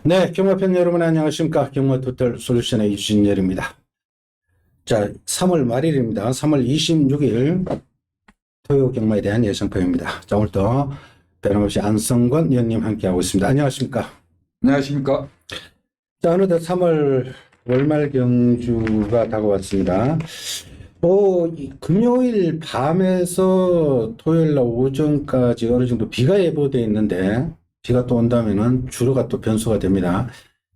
네, 경마팬 여러분 안녕하십니까. 경마토탈 솔루션의 유진열입니다. 자, 3월 말일입니다. 3월 26일 토요 경마에 대한 예상표입니다. 자, 오늘도 변함없이 안성권 위원님 함께하고 있습니다. 안녕하십니까. 안녕하십니까. 자, 어느덧 3월 월말 경주가 다가왔습니다. 금요일 밤에서 토요일 날 오전까지 어느 정도 비가 예보되어 있는데, 비가 또 온다면은 주로가 또 변수가 됩니다.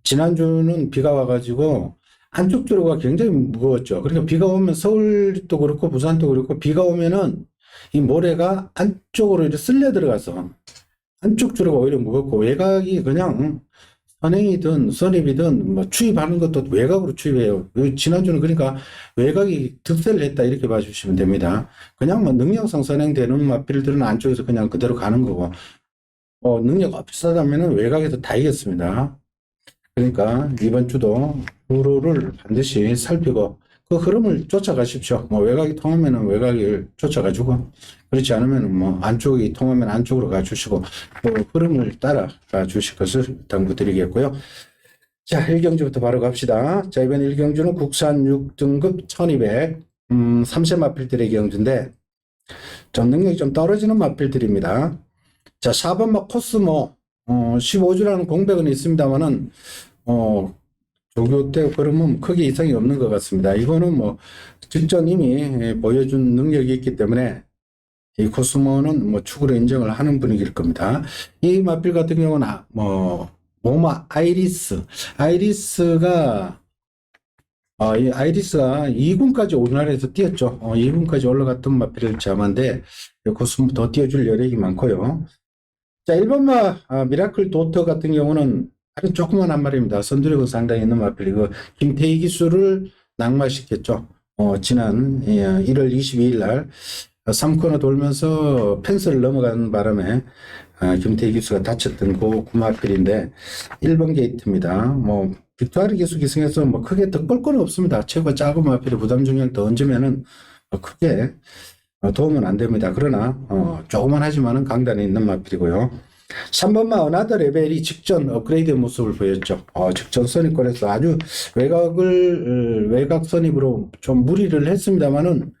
지난주는 비가 와가지고 안쪽 주로가 굉장히 무거웠죠. 그러니까 비가 오면 서울도 그렇고 부산도 그렇고 비가 오면은 이 모래가 안쪽으로 이렇게 쓸려 들어가서 안쪽 주로가 오히려 무겁고 외곽이 그냥 선행이든 선입이든 뭐 추입하는 것도 외곽으로 추입해요. 지난주는 그러니까 외곽이 득세를 했다 이렇게 봐주시면 됩니다. 그냥 뭐 능력상 선행되는 마필들은 안쪽에서 그냥 그대로 가는 거고 능력 없으다면은 외곽에서 다 이겼습니다. 그러니까 이번 주도 주로를 반드시 살피고 그 흐름을 쫓아가십시오. 뭐 외곽이 통하면은 외곽을 쫓아가지고 그렇지 않으면은 뭐 안쪽이 통하면 안쪽으로 가주시고 그 흐름을 따라가 주실 것을 당부드리겠고요. 자, 1경주부터 바로 갑시다. 자, 이번 1경주는 국산 6등급 1200 3세 마필들의 경주인데 좀 능력이 좀 떨어지는 마필들입니다. 자, 4번마 코스모 15주라는 공백은 있습니다만은 조교 때 그러면 크게 이상이 없는 것 같습니다. 이거는 뭐 직전 이미 보여준 능력이 있기 때문에 이 코스모는 뭐 축으로 인정을 하는 분위기일 겁니다. 이 마필 같은 경우는 모마 아이리스가 이 아이리스가 2군까지 우리나라에서 뛰었죠. 2군까지 올라갔던 마필을 자만데 코스모 더 뛰어줄 여력이 많고요. 자, 1번마 미라클 도터 같은 경우는 아주 조그만한 말입니다. 선두력은 상당히 있는 마필이고 김태희 기수를 낙마시켰죠. 지난 1월 22일 날 3코너 돌면서 펜스를 넘어가는 바람에 김태희 기수가 다쳤던 그 마필인데 1번 게이트입니다. 뭐 빅토리 기수 기승에서 뭐 크게 덕볼 건 없습니다. 최고 작은 마필이 부담 중량 더 얹으면은 크게 도움은 안 됩니다. 그러나 조그만 하지만은 강단에 있는 마필이고요. 3번마 어나더 레벨이 직전 업그레이드 모습을 보였죠. 직전 선입권에서 아주 외곽 선입으로 좀 무리를 했습니다만은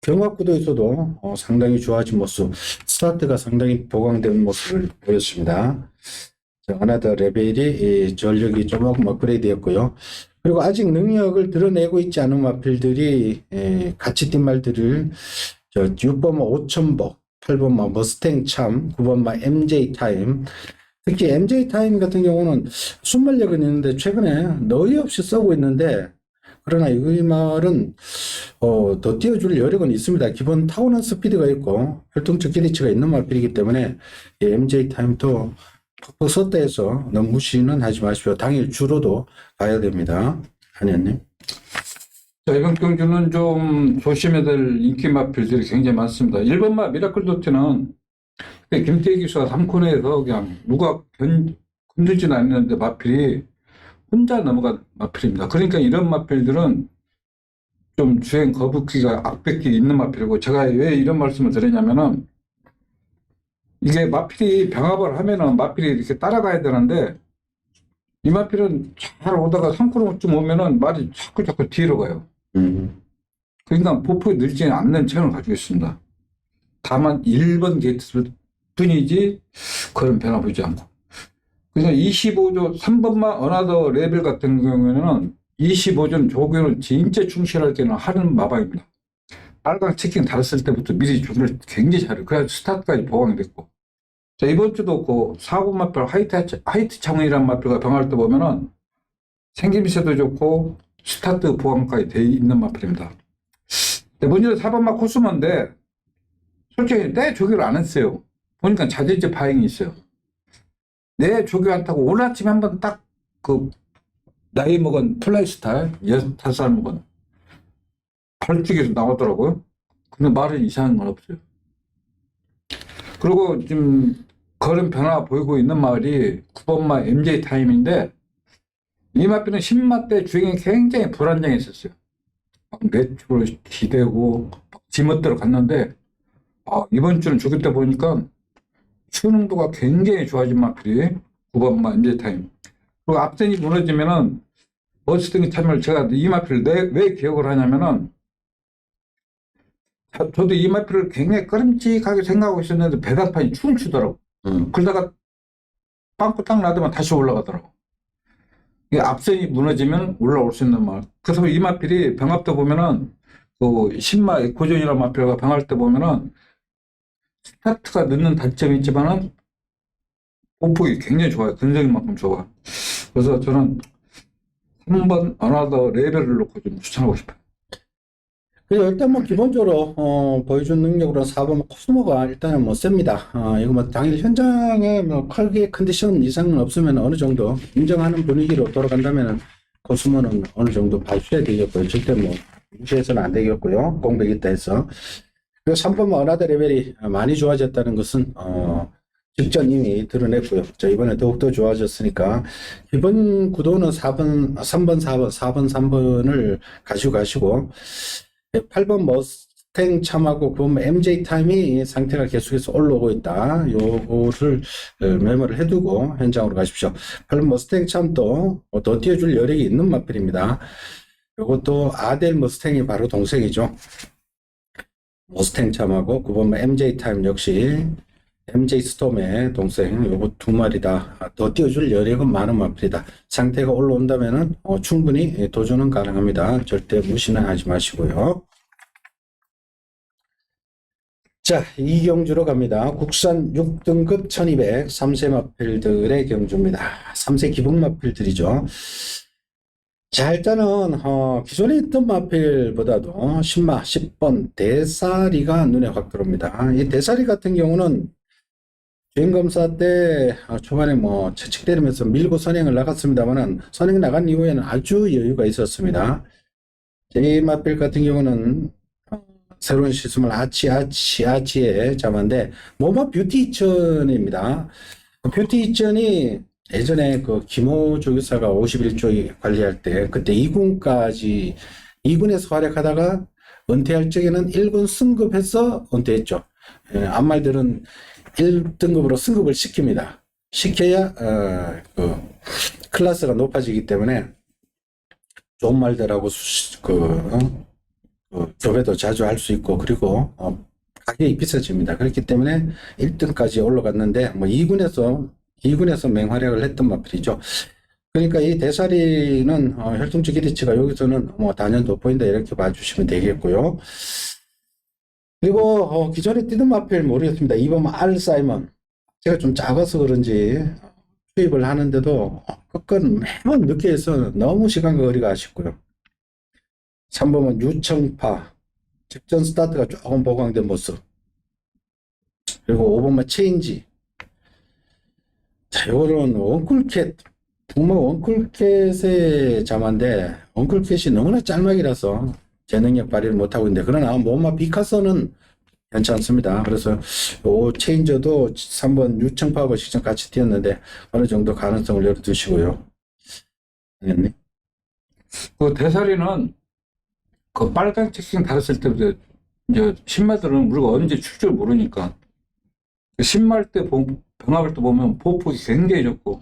경합구도에서도 상당히 좋아진 모습, 스타트가 상당히 보강된 모습을 보였습니다. 어나더 레벨이 전력이 조금 업그레이드였고요. 그리고 아직 능력을 드러내고 있지 않은 마필들이 같이 뛴 말들을 6번마 5천복, 8번마 머스탱 참, 9번마 MJ 타임. 특히 MJ 타임 같은 경우는 순발력은 있는데 최근에 너희 없이 쏘고 있는데 그러나 이 말은 더 띄워줄 여력은 있습니다. 기본 타고난 스피드가 있고 활동적 기대치가 있는 마필이기 때문에 MJ 타임도 퍽퍽 섰다 해서 너무 무시는 하지 마십시오. 당일 주로도 가야 됩니다. 한의원님. 자, 이번 경주는 좀 조심해야 될 인기 마필들이 굉장히 많습니다. 1번마 미라클 도트는 김태희 기수가 3코너에서 그냥 누가 건들지는 않는데 마필이 혼자 넘어간 마필입니다. 그러니까 이런 마필들은 좀 주행 거북기가 악백기 있는 마필이고, 제가 왜 이런 말씀을 드리냐면은 이게 마필이 병합을 하면은 마필이 이렇게 따라가야 되는데 이 마필은 잘 오다가 3코너쯤 오면은 말이 자꾸 뒤로 가요. 그러니까 보폭이 늘지 않는 체형을 가지고 있습니다. 다만 1번 게이트 뿐이지 그런 변화 보이지 않고. 그래서 25조 3번마 어나더 레벨 같은 경우에는 25점 조교는 진짜 충실할 때는 하는 마방입니다. 빨강 체킹 달았을 때부터 미리 조교를 굉장히 잘해요. 그래야 스타트까지 보강이 됐고. 자, 이번 주도 그 4번 마필 하이트 창원이라는 마필과 병할 때 보면은 생김새도 좋고 스타트 보강까지 돼 있는 마필입니다. 문제는 4번마 코스모인데 솔직히 내 조교를 안 했어요. 보니까 자재제 파행이 있어요. 내 조교 안 타고 오늘 아침에 한번 딱 나이 먹은 플라이스타일 15살 먹은 발찌개에서 나오더라고요. 근데 말은 이상한 건 없어요. 그리고 지금 그런 변화 보이고 있는 말이 9번마 MJ 타임인데 이 마필은 10마 때 주행이 굉장히 불안정했었어요. 내 쪽으로 기대고 지멋대로 갔는데 이번 주는 조교 때 보니까 수능도가 굉장히 좋아진 마필이 9번마 MJ 타임. 그리고 앞선이 무너지면은 머스탱 참여를 제가 이 마필을 왜 기억을 하냐면은 저도 이 마필을 굉장히 꺼림칙하게 생각하고 있었는데 배달판이 춤을 추더라고. 그러다가 빵꾸 딱 놔두면 다시 올라가더라고. 이게 앞선이 무너지면 올라올 수 있는 말. 그래서 이 마필이 병합 때 보면은 그 신마 에코존이라는 마필과 병할 때 보면은 스타트가 늦는 단점이 있지만은 보폭이 굉장히 좋아요. 근성인 만큼 좋아. 그래서 저는 3번 어나더 레벨을 놓고 좀 추천하고 싶어요. 그리고 일단 뭐 기본적으로 보여준 능력으로 4번 코스모가 일단은 뭐 셉니다. 이거 뭐 당일 현장에 뭐 칼기 컨디션 이상은 없으면 어느 정도 인정하는 분위기로 돌아간다면은 코스모는 어느 정도 봐줘야 되겠고요. 절대 뭐 무시해서는 안 되겠고요. 공백 있다 해서. 그리고 3번 어나더 레벨이 많이 좋아졌다는 것은 직전 이미 드러냈고요. 자, 이번에 더욱더 좋아졌으니까 이번 구도는 3번, 3번을 가지고 가시고 8번 머스탱 참하고 9번 MJ 타임이 상태가 계속해서 올라오고 있다. 요거를 메모를 해두고 현장으로 가십시오. 8번 머스탱 참도 더 띄워줄 여력이 있는 마필입니다. 요것도 아델 머스탱이 바로 동생이죠. 머스탱 참하고 9번 MJ 타임 역시 MJ 스톰의 동생, 요거 두 마리다. 더 띄워줄 여력은 많은 마필이다. 상태가 올라온다면은 충분히 도전은 가능합니다. 절대 무시는 하지 마시고요. 자, 이 경주로 갑니다. 국산 6등급 1200 3세 마필들의 경주입니다. 3세 기본 마필들이죠. 자, 일단은 기존에 있던 마필보다도 신마 10번 대사리가 눈에 확 들어옵니다. 이 대사리 같은 경우는 주행검사 때 초반에 뭐 채찍 때리면서 밀고 선행을 나갔습니다만은 선행 나간 이후에는 아주 여유가 있었습니다. 이 마필 같은 경우는 새로운 시스템을 아치의 자마인데 모마 뷰티 이천입니다. 뷰티 이천이 예전에 그 김호 조교사가 51조 관리할 때 그때 2군까지 2군에서 활약하다가 은퇴할 적에는 1군 승급해서 은퇴했죠. 암말들은 1등급으로 승급을 시킵니다. 시켜야 그 클래스가 높아지기 때문에 좋은 말들하고 교배도 자주 할 수 있고 그리고 가격이 비싸집니다. 그렇기 때문에 1등까지 올라갔는데 뭐 2군에서 맹활약을 했던 마필이죠. 그러니까 이 대사리는 혈통적 기대치가 여기서는 뭐 단연 돋보인다 이렇게 봐주시면 되겠고요. 그리고 기존에 뛰던 마필 모르겠습니다. 2번 알사이먼 제가 좀 작아서 그런지 투입을 하는데도 끝건 매번 늦게 해서 너무 시간과 거리가 아쉽고요. 3번은 유청파 직전 스타트가 조금 보강된 모습. 그리고 5번은 체인지. 자, 요거는 원쿨캣 부모 원쿨캣의 자마인데 원쿨캣이 너무나 짤막이라서 제 능력 발휘를 못하고 있는데 그러나 모마 비카서는 괜찮습니다. 그래서 요 체인저도 3번 유청파하고 직전 같이 뛰었는데 어느 정도 가능성을 열어두시고요. 알겠니? 그 대사리는 그 빨간 책상 달았을 때부터 이제 신마들은 우리가 언제 출 줄 모르니까 신마할 때 병합을 때 보면 보폭이 굉장히 좋고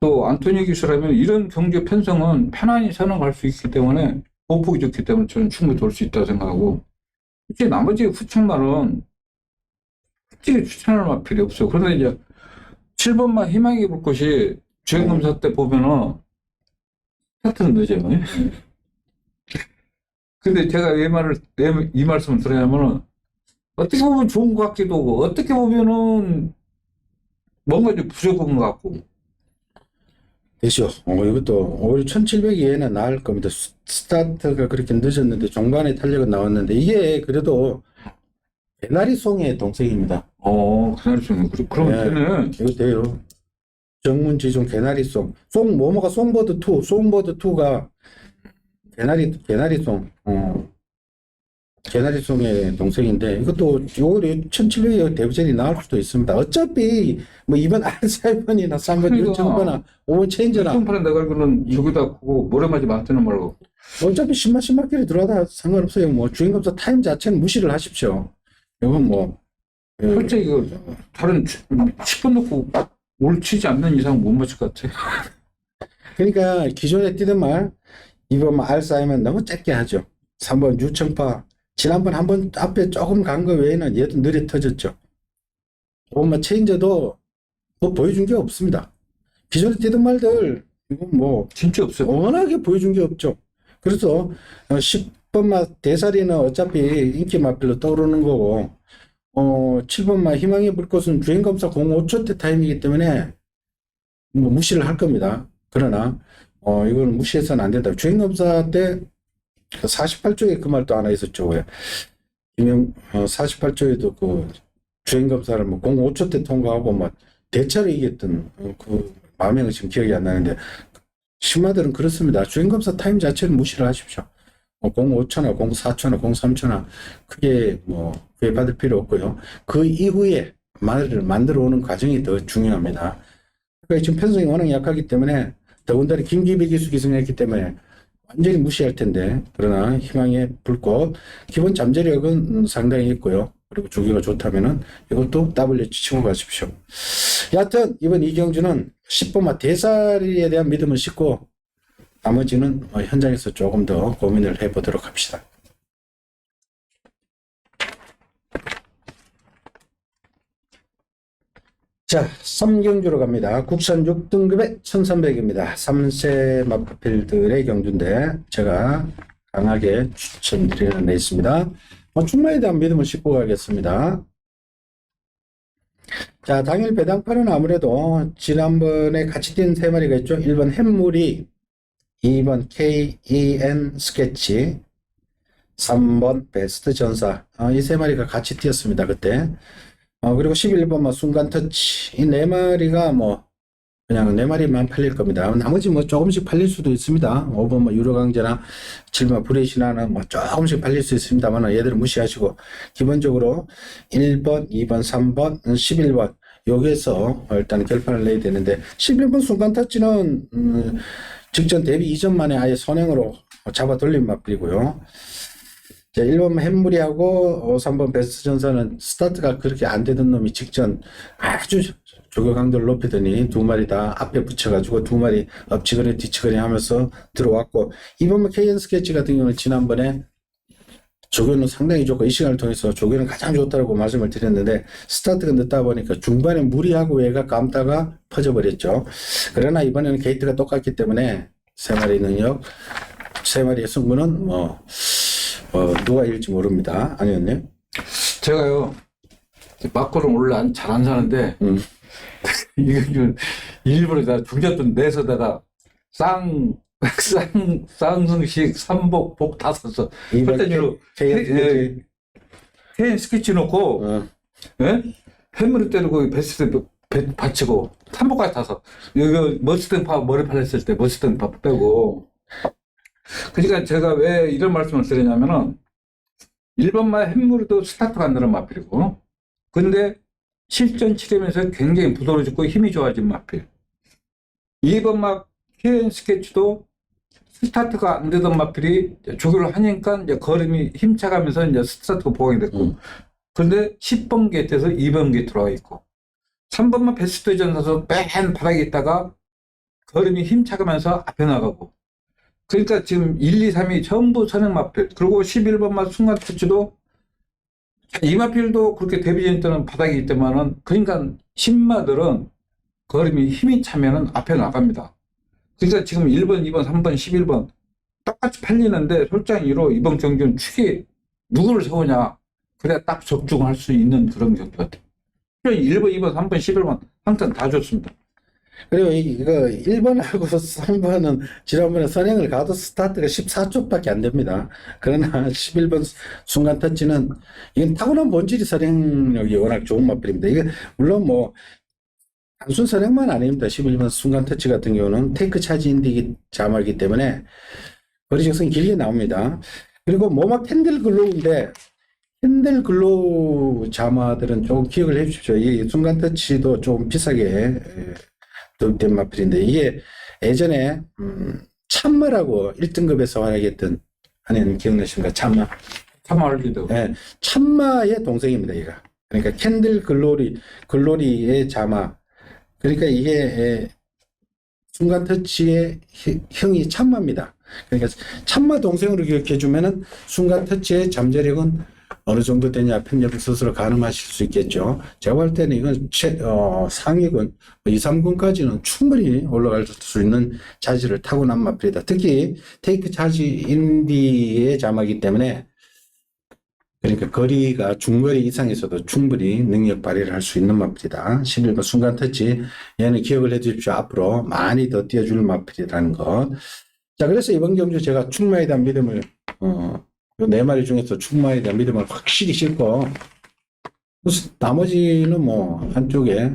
또 안토니 기수라면 이런 경주 편성은 편안히 선행할 수 있기 때문에 보폭이 좋기 때문에 저는 충분히 돌 수 있다고 생각하고 이제 나머지 후측말은 솔직히 추천할 맛 필요 없어요. 그런데 이제 7번만 희망이 볼 것이 주행검사 때 보면은 스타트는 늦어요. 근데 제가 이 말씀을 드리냐면은 어떻게 보면 좋은 것 같기도 하고 어떻게 보면은 뭔가 좀 부족한 것 같고. 되죠. 이것도 오히려 1700 이해는 나을 겁니다. 스타트가 그렇게 늦었는데 종반에 탄력은 나왔는데 이게 그래도 개나리송의 동생입니다. 개나리송. 그러면 걔는 이거 돼요. 정문지종 개나리송. 모모가 송버드2가 개나리송. 개나리송의 동생인데 이것도 오히려 1700의 데뷔전이 나올 수도 있습니다. 어차피 뭐 2번 알사이번이나 3번 유청거나 5번 체인저나 유청파는 내가 알고는 저기다 그거 모래맞이 맞드는 말고 어차피 10마끼리 들어와도 상관없어요. 뭐 주행검사 타임 자체는 무시를 하십시오. 이건 뭐 솔직히 이거 다른 10번 놓고 올 치지 않는 이상 못 맞을 것 같아. 그러니까 기존에 뛰던 말, 이번 말 알싸이면 너무 짧게 하죠. 3번 유청파. 지난번 한 번 앞에 조금 간 거 외에는 얘도 느려 터졌죠. 뭐 체인저도 뭐 보여준 게 없습니다. 기존에 뛰던 말들, 이건 뭐, 진짜 없어요. 워낙에 보여준 게 없죠. 그래서 10번 말 대사리는 어차피 인기 마필로 떠오르는 거고, 7번 말 희망의 불꽃은 주행검사 05초 때 타임이기 때문에 뭐 무시를 할 겁니다. 그러나 이건 무시해서는 안 된다. 주행검사 때 48조에 그 말도 하나 있었죠. 왜? 48조에도 그 주행검사를 뭐 05초 때 통과하고 막 대차로 이겼던 그 마명은 지금 기억이 안 나는데 신마들은 그렇습니다. 주행검사 타임 자체를 무시를 하십시오. 05초나 04초나 03초나 크게 뭐 구애받을 필요 없고요. 그 이후에 말을 만들어 오는 과정이 더 중요합니다. 그러니까 지금 편성이 워낙 약하기 때문에 더군다나 김기배 기수 기승했기 때문에 완전히 무시할 텐데, 그러나 희망의 불꽃 기본 잠재력은 상당히 있고요. 그리고 주기가 좋다면은 이것도 W 치고 가십시오. 여하튼 이번 이경주는 10번마 대사리에 대한 믿음은 쉽고 나머지는 현장에서 조금 더 고민을 해보도록 합시다. 자, 3경주로 갑니다. 국산 6등급의 1300입니다. 3세 마필들의 경주인데 제가 강하게 추천드리는 데 있습니다. 출마에 대한 믿음을 싣고 가겠습니다. 자, 당일 배당판은 아무래도 지난번에 같이 뛴 세 마리가 있죠. 1번 햇물이, 2번 KEN 스케치, 3번 베스트 전사. 이 세 마리가 같이 뛰었습니다, 그때. 그리고 11번 순간 터치. 이 네 마리가 뭐 그냥 네 마리만 팔릴 겁니다. 나머지 뭐 조금씩 팔릴 수도 있습니다. 5번 유로 강제나 7번 브레이시나는 뭐 조금씩 팔릴 수 있습니다만 얘들은 무시하시고 기본적으로 1번, 2번, 3번, 11번 여기에서 일단 결판을 내야 되는데 11번 순간 터치는 직전 데뷔 이전 만에 아예 선행으로 잡아 돌린 맛이고요. 자, 1번 햇무리하고 3번 베스트 전사는 스타트가 그렇게 안 되던 놈이 직전 아주 조교 강도를 높이더니 두 마리 다 앞에 붙여가지고 두 마리 엎치거리 뒤치거리 하면서 들어왔고, 2번 KN 스케치 같은 경우는 지난번에 조교는 상당히 좋고 이 시간을 통해서 조교는 가장 좋다고 말씀을 드렸는데 스타트가 늦다 보니까 중반에 무리하고 외가 감다가 퍼져버렸죠. 그러나 이번에는 게이트가 똑같기 때문에 세 마리 능력, 세 마리의 승부는 누가 이길지 모릅니다. 아니었네? 제가요, 막고를 원래 잘 안 사는데, 이거 일부러 내가 중잣돈 내서다가 쌍승식 삼복 다 샀어. 그때로 KN 스케치 놓고, 예? 햄머리 때리고 베스트 받치고 삼복까지 타서 이거 머스탱 파 머리 팔렸을 때 머스탱 파 빼고. 그러니까 제가 왜 이런 말씀을 드리냐면은 1번만 햄무리도 스타트가 안 나는 마필이고, 근데 실전 치르면서 굉장히 부드러워지고 힘이 좋아진 마필. 2번 막 KN 스케치도 스타트가 안 되던 마필이 조교를 하니까 이제 걸음이 힘차가면서 이제 스타트가 보강이 됐고, 근데 10번 게이트에서 2번 게이트로 와 있고, 3번만 베스트 전사서 맨 바닥에 있다가 걸음이 힘차가면서 앞에 나가고. 그러니까 지금 1, 2, 3이 전부 선행 마필. 그리고 11번만 순간 터치도 이 마필도 그렇게 데뷔전 때는 바닥에 있지만은, 그러니까 신마들은 걸음이 힘이 차면은 앞에 나갑니다. 그러니까 지금 1번, 2번, 3번, 11번 똑같이 팔리는데 솔직히로 이번 경기는 축에 누구를 세우냐, 그래야 딱 적중할 수 있는 그런 경기 같아요. 1번, 2번, 3번, 11번 항상 다 좋습니다. 그리고 이거 1번하고 3번은 지난번에 선행을 가도 스타트가 14쪽밖에 안 됩니다. 그러나 11번 순간 터치는 이건 타고난 본질이 선행력이 워낙 좋은 마필입니다. 이게 물론 뭐 단순 선행만 아닙니다. 11번 순간 터치 같은 경우는 테이크 차지 인디기 자마이기 때문에 거리 적성이 길게 나옵니다. 그리고 모막 핸들 글로우인데 핸들 글로우 자마들은 조금 기억을 해 주십시오. 이 순간 터치도 좀 비싸게 된 마필인데, 이게 예전에 참마라고 1등급에서 활약했던 한해는 기억나십니까? 참마. 참말기도. 네, 참마의 동생입니다, 얘가. 그러니까 캔들 글로리의 자마. 그러니까 이게 순간 터치의 형이 참마입니다. 그러니까 참마 동생으로 기억해주면은 순간 터치의 잠재력은 어느 정도 되냐 편집을 스스로 가늠하실 수 있겠죠. 제가 볼 때는 이건 상위군 2, 3군까지는 충분히 올라갈 수 있는 자질을 타고난 마필이다. 특히 테이크 차지 인디의 자마이기 때문에 그러니까 거리가 중거리 이상에서도 충분히 능력 발휘를 할 수 있는 마필이다. 11번 순간 터치. 얘는 기억을 해 주십시오. 앞으로 많이 더 뛰어줄 마필이라는 것. 자, 그래서 이번 경주 제가 충마에 대한 믿음을, 요 네 마리 중에서 충마에 대한 믿음을 확실히 싣고, 나머지는 뭐, 한쪽에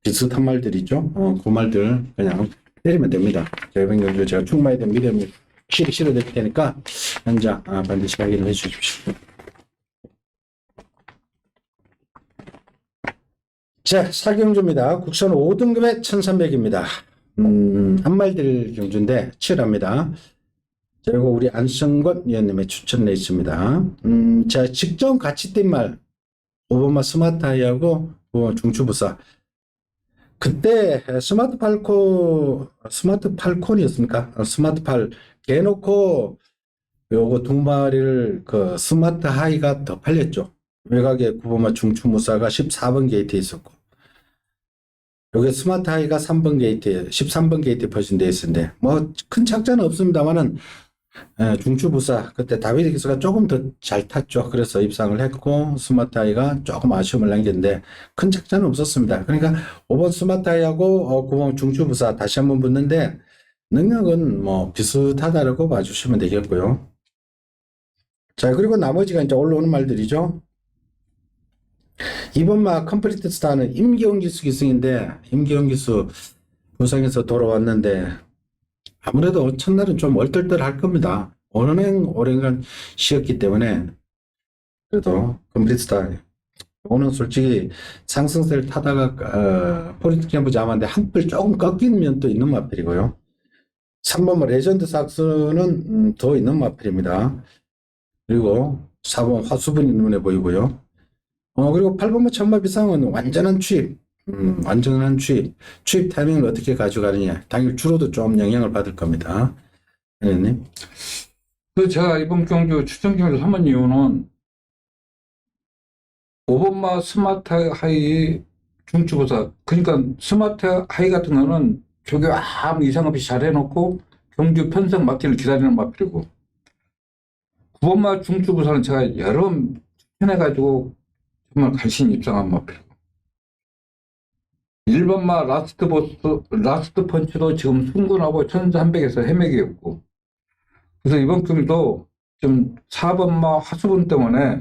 비슷한 말들이죠. 그 말들 그냥 때리면 됩니다. 자, 이번 경주 제가 충마에 대한 믿음을 확실히 실어드릴 테니까, 현장 반드시 확인을 해 주십시오. 자, 사경주입니다. 국선 5등급에 1300입니다. 한말들 경주인데 치열합니다. 자, 이거 우리 안성권 위원님의 추천에 있습니다. 자, 직전 같이 뛴 말, 오버마 스마트하이하고 중추부사. 그때 스마트 팔콘이었습니까? 스마트 팔 개놓고 요거 두 마리를 그 스마트 하이가 더 팔렸죠. 외곽에 구보마 중추무사가 14번 게이트에 있었고, 요게 스마트 하이가 3번 게이트에, 13번 게이트에 퍼진데 있었는데, 뭐, 큰 착자는 없습니다만은, 중추부사, 그때 다비드 기수가 조금 더 잘 탔죠. 그래서 입상을 했고, 스마트 하이가 조금 아쉬움을 남겼는데, 큰 착자는 없었습니다. 그러니까, 5번 스마트 하이하고, 9번 중추부사 다시 한번 붙는데, 능력은 뭐, 비슷하다라고 봐주시면 되겠고요. 자, 그리고 나머지가 이제 올라오는 말들이죠. 이번 막 컴플리트 스타는 임기훈 기수 기승인데, 임기훈 기수 부상에서 돌아왔는데 아무래도 첫날은 좀 얼떨떨할 겁니다. 오랜 쉬었기 때문에. 그래도 컴플리트 스타 오늘 솔직히 상승세를 타다가 포인트 캠프 잡았는데 한풀 조금 꺾이는 면도 있는 마필이고요. 3번 레전드 삭스는 더 있는 마필입니다. 그리고 4번 화수분이 눈에 보이고요. 그리고 8번 천마 비상은 완전한 추입, 추입 타이밍을 어떻게 가져가느냐. 당연히 주로도 좀 영향을 받을 겁니다. 회장님. 제가 이번 경주 추천 경주 3번 이유는 오버마 스마트 하이 중추부사. 그러니까 스마트 하이 같은 거는 조교 아무 이상 없이 잘 해놓고 경주 편성 맞기를 기다리는 마필이고, 9번마 중추부사는 제가 여러 번 추천해가지고 정말 간신히 입상한 마필이고, 1번마 라스트 펀치도 지금 승군하고 1300에서 헤매기였고, 그래서 이번 경기도 좀 4번마 하수분 때문에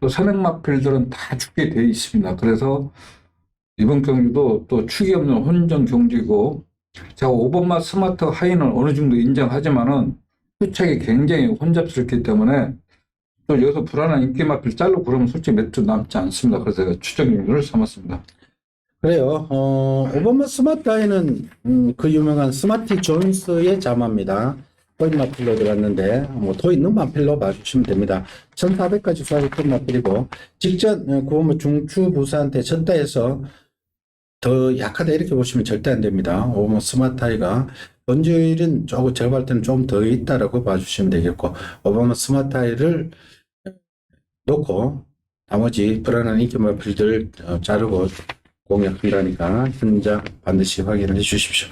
또 선행마필들은 다 죽게 돼 있습니다. 그래서 이번 경기도 또 축이 없는 혼전 경기고, 제가 5번마 스마트 하이는 어느 정도 인정하지만은 후착이 굉장히 혼잡스럽기 때문에 또 여기서 불안한 인기마필 잘로 그러면 솔직히 매트 남지 않습니다. 그래서 제가 추천 경기를 삼았습니다. 그래요. 5번마 스마트 하이는 그 유명한 스마티 존스의 자마입니다. 포인트 마필로 들어갔는데 더 있는 마필로 봐주시면 됩니다. 1400까지 수하고 마필이고, 직전 9번마 중추부사한테 졌다 해서 더 약하다 이렇게 보시면 절대 안 됩니다. 5번 스마트 하이가 번지율은 조금 제가 볼 때는 좀 더 있다라고 봐주시면 되겠고, 5번 스마트 하이를 놓고 나머지 불안한 인기 마필들 자르고 공략한다니까 현장 반드시 확인을 해 주십시오.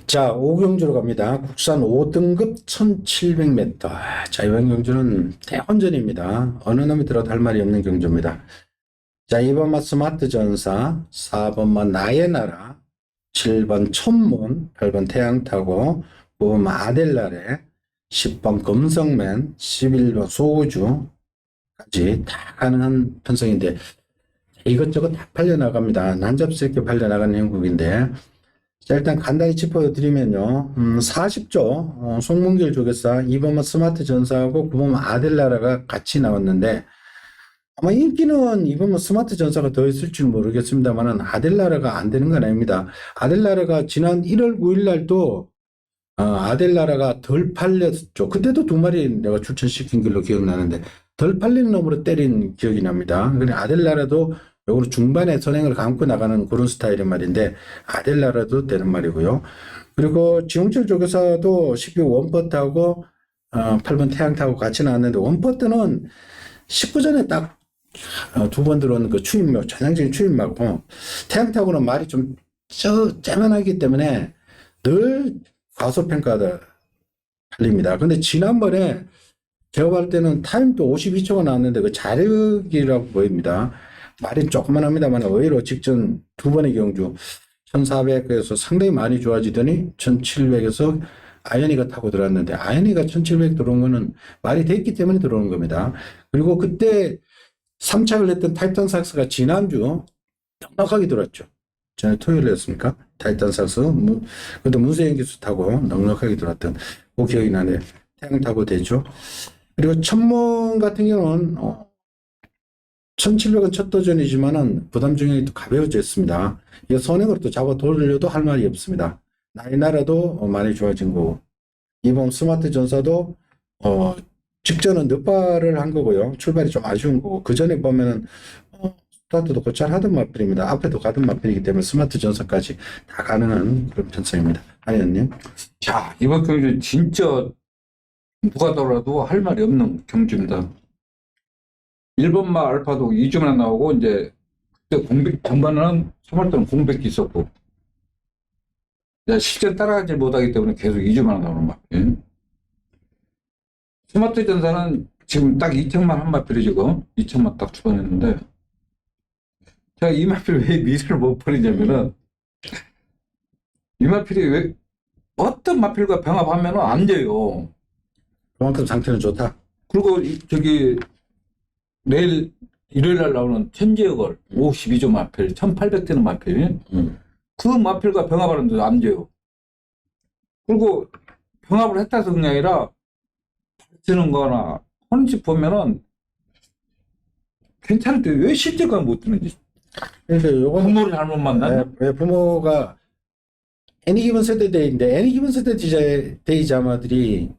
자, 5경주로 갑니다. 국산 5등급 1700m. 자, 이번 경주는 대혼전입니다. 어느 놈이 들어도 할 말이 없는 경주입니다. 자, 2번마 스마트 전사, 4번마 나의 나라, 7번 천문, 8번 태양타고, 9번 아델라레, 10번 금성맨, 11번 소우주까지 다 가능한 편성인데, 이것저것 다 팔려나갑니다. 난잡스럽게 팔려나가는 형국인데, 자, 일단 간단히 짚어드리면요. 40조, 송문길 조교사, 2번마 스마트 전사하고 9번마 아델라라가 같이 나왔는데, 아마 인기는 이번 스마트 전사가 더 있을 줄 모르겠습니다만은 아델라라가 안 되는 건 아닙니다. 아델라라가 지난 1월 9일 날도 아델라라가 덜 팔렸죠. 그때도 두 마리 내가 추천시킨 걸로 기억나는데 덜 팔린 놈으로 때린 기억이 납니다. 그래 아델라라도 요거는 중반에 선행을 감고 나가는 그런 스타일의 말인데, 아델라라도 되는 말이고요. 그리고 지용철 조교사도 12호 원퍼트하고 8번 태양 타고 같이 나왔는데, 원퍼트는 19전에 딱 두 번 들어오는 그 추임력, 전향적인 추임하고, 태양 타고는 말이 좀 째만하기 때문에 늘 과소평가가 팔립니다. 근데 지난번에 제가 볼 때는 타임도 52초가 나왔는데 그 자력이라고 보입니다. 말이 조금만 합니다만 의외로 직전 두 번의 경주 1400에서 상당히 많이 좋아지더니 1700에서 아이언이가 타고 들어왔는데, 아이언이가 1700 들어온 거는 말이 됐기 때문에 들어오는 겁니다. 그리고 그때 3착을 했던 타이탄 삭스가 지난주 넉넉하게 들어왔죠. 전에 토요일에 했습니까? 타이탄 삭스. 그것도 문세영 기수 타고 넉넉하게 들어왔던 그 기억이 나네요. 태양 타고 되죠. 그리고 천문 같은 경우는 1700은 첫 도전이지만은 부담 중량이 또 가벼워졌습니다. 이거 선행으로 또 잡아 돌려도 할 말이 없습니다. 나이나라도 많이 좋아진 거고, 이번 스마트 전사도 직전은 늦발을 한 거고요. 출발이 좀 아쉬운 거고, 그 전에 보면은 스타트도 곧잘 하던 마필입니다. 앞에도 가던 마필이기 때문에 스마트 전사까지 다 가능한 그런 편성입니다. 하연님. 자, 이번 경주 진짜 누가 더라도 할 말이 없는 경주입니다. 1번마 알파도 2주만 나오고, 이제 그때 공백, 전반은 3월달은 공백이 있었고, 실전 따라가지 못하기 때문에 계속 2주만 나오는 마필. 스마트 전사는 지금 딱 2층만 한 마필이 지금 2층만 딱 추가했는데, 제가 이 마필 왜 미래를 못 버리냐면은, 이 마필이 왜 어떤 마필과 병합하면은 안 돼요. 그만큼 상태는 좋다. 그리고 저기 내일 일요일 날 나오는 천지역을 52조 마필, 1800대는 마필, 그 마필과 병합하는데도 안 돼요. 그리고 병합을 했다 해서 그런 게 아니라 쓰는 거나 하는 집 보면은 괜찮은데 왜 실제가 못 드는지. 그래서 요거 부모를 잘못 만났나? 왜 부모가 애니기본 세대대인데, 애니기본 세대이자마들이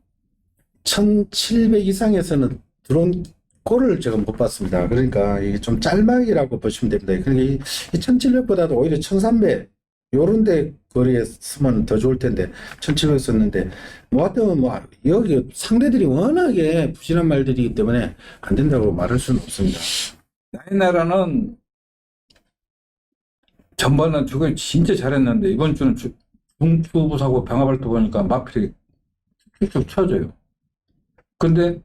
1700 이상에서는 들어온 꼴을 제가 못 봤습니다. 그러니까 이게 좀 짤막이라고 보시면 됩니다. 그러니까 이 1700보다도 오히려 1300 요런데 거리에 쓰면 더 좋을 텐데 1700 썼는데, 뭐 하여튼 뭐 여기 상대들이 워낙에 부실한 말들이기 때문에 안 된다고 말할 수는 없습니다. 나이나라는 전반은 저걸 진짜 잘했는데 이번 주는 중투부사고 병합할 때 보니까 마필이 쭉쭉 쳐져요. 근데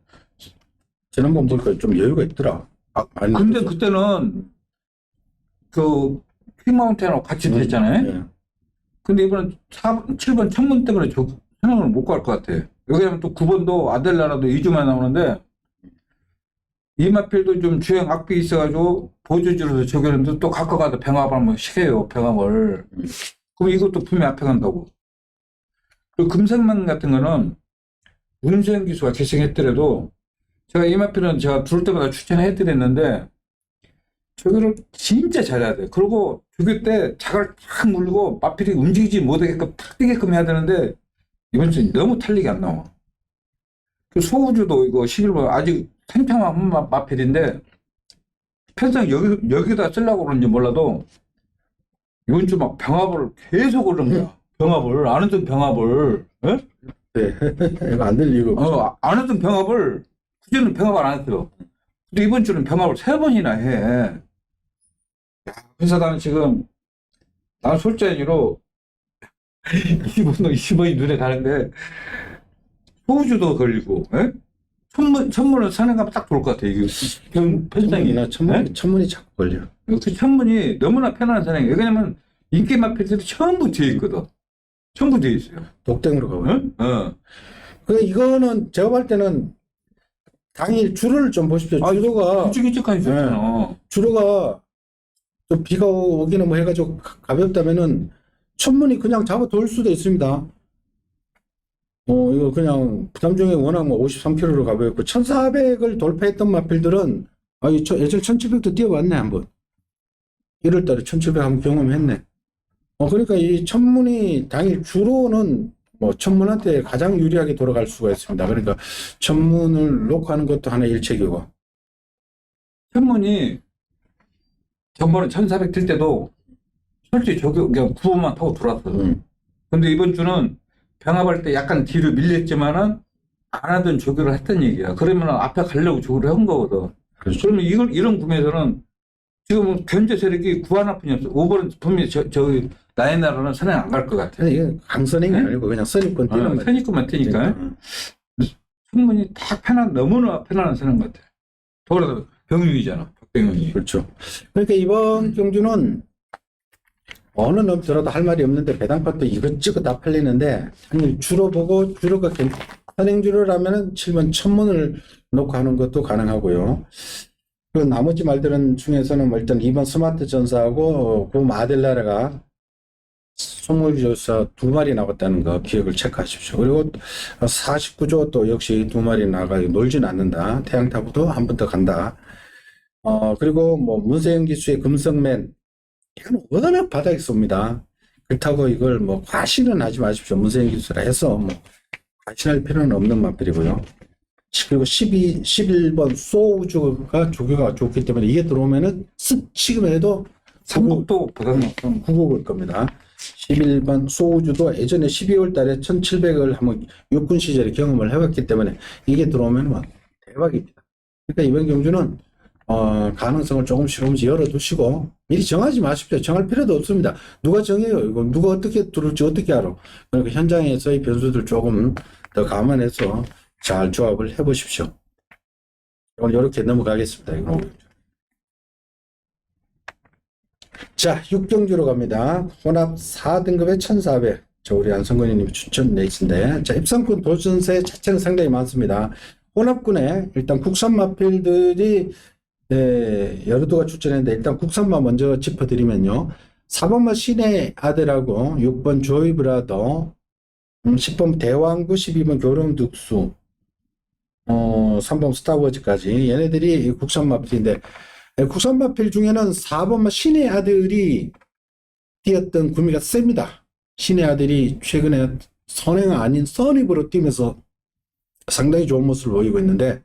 지난번 보니까 좀 여유가 있더라. 아니, 근데 그때는 그 퀵마운틴하고 같이 됐잖아요. 예. 근데 이번엔 7번 천문 때문에 저 생각을 못 갈 것 같아. 여기는 또 9번도 아델라라도 2주만 나오는데, 이 마필도 좀 주행 악비 있어가지고 보조주로서 적용했는데 또 갖고 가다 병합을 한번 시켜요, 병합을. 그럼 이것도 품에 앞에 간다고. 그리고 금색만 같은 거는 문세영 기수가 계승했더라도, 제가 이 마필은 제가 들을 때마다 추천해드렸는데, 조교를 진짜 잘해야 돼. 그리고 조교 때 자갈 탁 물고 마필이 움직이지 못하게끔 탁 뛰게끔 해야 되는데, 이번 주에 너무 탄력이 안 나와. 그 소우주도 이거 11번 아직 탱탱한 마필인데, 편성 여기다 쓰려고 그러는지 몰라도, 이번 주 막 병합을 계속 오는 거야. 병합을, 안 했던 병합을, 예? 네. 이거 안 될 이유가 없죠. 안 했던 병합을, 그전에는 병합을 안 했어요. 근데 이번 주는 병합을 3번이나 해. 그래서 나는 지금, 난 솔직히로 20번이 눈에 다른데, 소우주도 걸리고, 예? 천문은 선행가면 딱 좋을 것 같아, 이게. 편성이. 천문이 자꾸 걸려. 그 천문이 너무나 편안한 선행이. 왜냐면, 인기 마필들이 전부 뒤에 있거든. 전부 뒤에 있어요. 독땡으로 가고요. 응? 이거는 제가 볼 때는 당일 주로를 좀 보십시오. 주로가 일찍까지 좋잖아. 주로가 좀 비가 오기는 뭐 해가지고 가볍다면은 천문이 그냥 잡아 돌 수도 있습니다. 이거 그냥 부담 중에 워낙 뭐 53km로 가보였고, 1400을 돌파했던 마필들은 예전 1700도 뛰어왔네 한번. 1월달에 1700 한번 경험했네. 그러니까 이 천문이 당일 주로는 뭐 천문한테 가장 유리하게 돌아갈 수가 있습니다. 그러니까 천문을 놓고 하는 것도 하나의 일책이고. 천문이 전번에 1400 뛸 때도 솔직히 저기 그냥 9번만 타고 들어왔거든. 근데 이번 주는 병합할 때 약간 뒤로 밀렸지만은 안 하던 조교를 했던 얘기야. 그러면 앞에 가려고 조교를 한 거거든. 그렇죠. 그러면 이런 구매에서는 지금 견제 세력이 구한 아픈이 없어. 5번은 분명히 저기 나의 나라는 선행 안 갈 것 같아. 이게 강선행이 네? 아니고 그냥 선입권 뛰는 말이에요. 선입금만 뛰니까 충분히 다 너무나 편안한 선행 같아. 더불어서 병윤이잖아. 박병윤이. 그렇죠. 그러니까 이번 경주는 어느 놈 들어도 할 말이 없는데 배당pad도 이것저것 다 팔리는데 아니 주로 보고 주로가 선행주로라면은 7번 천문을 놓고 하는 것도 가능하고요. 그 나머지 말들은 중에서는 뭐 일단 2번 스마트 전사하고 그 마델라라가 선물조사 2마리 나왔다는 거 기억을 체크하십시오. 그리고 49조 또 역시 2마리 나가고 놀진 않는다. 태양타부도 한 번 더 간다. 그리고 뭐 문세영 기수의 금성맨 이건 워낙 바닥에 쏩니다. 그렇다고 이걸 뭐 과신은 하지 마십시오. 문세영 기수라 해서 뭐 과신할 필요는 없는 맛들이고요. 그리고 11번 소우주가 조교가 좋기 때문에 이게 들어오면은 지금 해도 삼국도 부담없어. 9국일 겁니다. 11번 소우주도 예전에 12월 달에 1700을 한번 육군 시절에 경험을 해봤기 때문에 이게 들어오면 막 대박입니다. 그러니까 이번 경주는 가능성을 조금씩 열어두시고 미리 정하지 마십시오. 정할 필요도 없습니다. 누가 정해요? 이거 누가 어떻게 들을지 어떻게 알아? 그러니까 현장에서의 변수들 조금 더 감안해서 잘 조합을 해보십시오. 오늘 이렇게 넘어가겠습니다. 이거. 자, 6경주로 갑니다. 혼합 4등급에 1400. 저 우리 안성근님 추천 레이스인데, 자, 입상권 도전세 자체는 상당히 많습니다. 혼합군에 일단 국산 마필들이 여러 도가 출전했는데 일단 국산만 먼저 짚어드리면요. 4번마 신의 아들하고 6번 조이브라더, 10번 대왕구, 12번 교령득수, 3번 스타워즈까지 얘네들이 국산 마필인데 국산 마필 중에는 4번마 신의 아들이 뛰었던 구미가 셉니다. 신의 아들이 최근에 선행 아닌 선입으로 뛰면서 상당히 좋은 모습을 보이고 있는데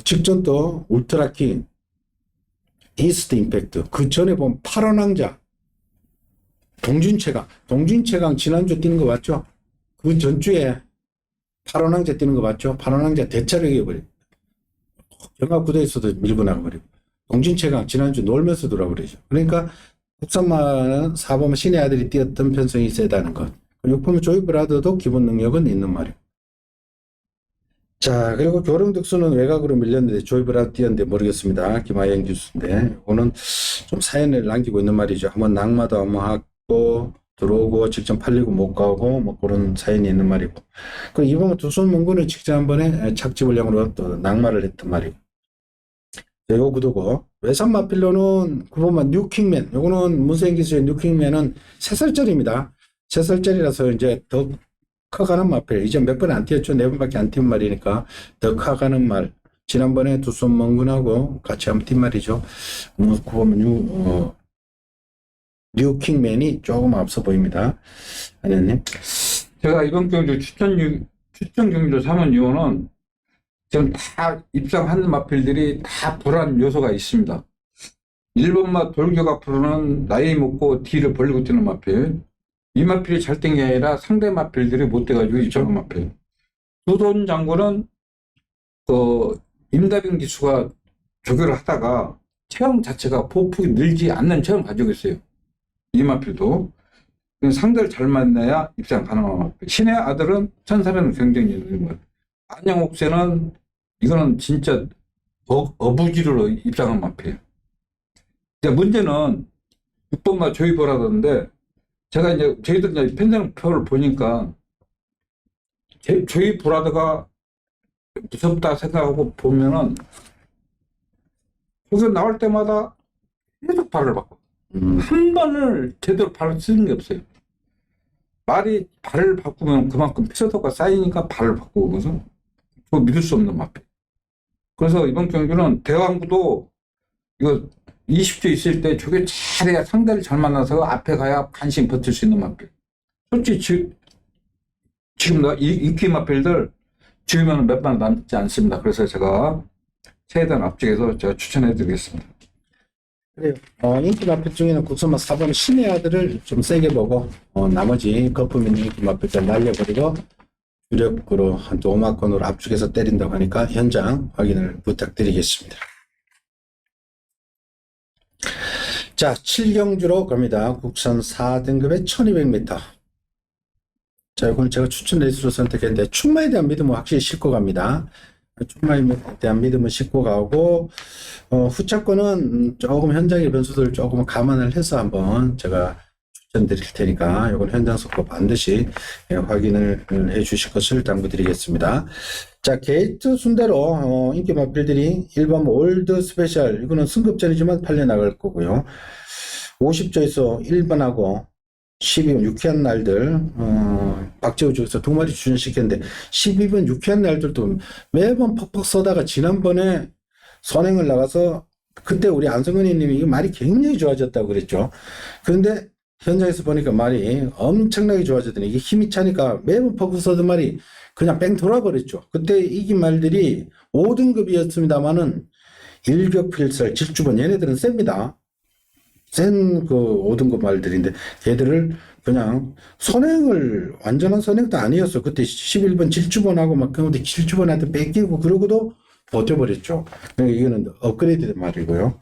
직전 또 울트라킹, 이스트 임팩트, 그 전에 보면 8원 왕자, 동진최강 지난주 뛰는 거 맞죠? 그 전주에 8원 왕자 뛰는 거 맞죠? 8원 왕자 대차를 이겨버리고 영화구도에서도 밀고 나가버리고 동진최강 지난주 놀면서 돌아버리죠. 그러니까 국산마는 4번 신의 아들이 뛰었던 편성이 세다는 것. 6번 조이브라더도 기본 능력은 있는 말이에요. 자, 그리고 교령득수는 외곽으로 밀렸는데 조이브라더 뛰었는데 모르겠습니다. 김하영 교수인데 이거는 좀 사연을 남기고 있는 말이죠. 한번 낙마도 한번 하고 들어오고 직접 팔리고 못 가고 뭐 그런 사연이 있는 말이고. 그리고 이번 두손 문구는 직접 한 번에 착지불량으로 또 낙마를 했던 말이고. 요 구도고 외산 마필로는 9번만 뉴킹맨, 요거는 문세영 기수의 뉴킹맨은 3살짜리입니다. 3살짜리라서 이제 더 커가는 마필. 이제 몇 번 안 뛰었죠. 4번밖에 안 뛴 말이니까 더 커가는 말. 지난번에 두손 멍군하고 같이 한번 뛴 말이죠. 9번만 뉴킹맨이 조금 앞서 보입니다. 아니님. 제가 이번 경주 추천 경주로 삼은 이유는 지금 다 입상하는 마필들이 다 불안 요소가 있습니다. 1번마 돌격 앞으로는 나이 먹고 뒤를 벌리고 뛰는 마필. 이 마필이 잘 뛴 게 아니라 상대 마필들이 못 돼가지고 입상한 마필. 두손 장군은 임다빈 기수가 조교를 하다가 체형 자체가 보폭이 늘지 않는 체형을 가지고 있어요. 이 마필도. 상대를 잘 만나야 입상 가능한 마필. 신의 아들은 1400 경쟁이 있는 거예요. 안양옥세는 이거는 진짜 어부지로 입상한 마필. 문제는 6번마 조이브라더인데 제가 이제 저희들 이제 편성표를 보니까 조이브라더가 무섭다 생각하고 보면은 거기서 나올 때마다 계속 발을 바꿔. 한 번을 제대로 발을 쓰는 게 없어요. 말이 발을 바꾸면 그만큼 피로도가 쌓이니까 발을 바꾸고 그래서 그거 믿을 수 없는 마필. 그래서 이번 경주는 대왕구도 이거 20조 있을 때 저게 잘해야 상대를 잘 만나서 앞에 가야 간신히 버틸 수 있는 마필. 솔직히 지금 인기 마필들 지으면 몇 번 남지 않습니다. 그래서 제가 최대한 앞쪽에서 제가 추천해 드리겠습니다. 그래요. 인기 마필 중에는 국선마 4번 신의 아들을 좀 세게 보고, 나머지 거품있는 인기 마필들 날려버리고, 주력으로 한 5만권으로 압축해서 때린다고 하니까 현장 확인을 부탁드리겠습니다. 자, 7경주로 갑니다. 국선 4등급의 1200m. 자, 이건 제가 추천 레이스로 선택했는데, 충마에 대한 믿음은 확실히 싣고 갑니다. 충마에 대한 믿음은 싣고 가고, 후차권은 조금 현장의 변수들 조금 감안을 해서 한번 제가 추천드릴 테니까, 이건 현장 속도 반드시 확인을 해 주실 것을 당부드리겠습니다. 자, 게이트 순대로, 인기 마필들이 1번 올드 스페셜, 이거는 승급전이지만 팔려나갈 거고요. 50조에서 1번하고 12번 유쾌한 날들, 박재우 쪽에서 2마리 출전시켰는데, 12번 유쾌한 날들도 매번 퍽퍽 쏘다가 지난번에 선행을 나가서, 그때 우리 안성근이 님이 이 말이 굉장히 좋아졌다고 그랬죠. 그런데 현장에서 보니까 말이 엄청나게 좋아졌더니, 이게 힘이 차니까 매번 퍽퍽 쏘던 말이 그냥 뺑 돌아버렸죠. 그때 이긴 말들이 5등급이었습니다만은 일격필살, 질주번, 얘네들은 셉니다. 센 5등급 말들인데, 걔들을 그냥 완전한 선행도 아니었어. 그때 11번 질주번하고 막, 그런데 질주번한테 뺏기고 그러고도 버텨버렸죠. 그러니까 이거는 업그레이드 된 말이고요.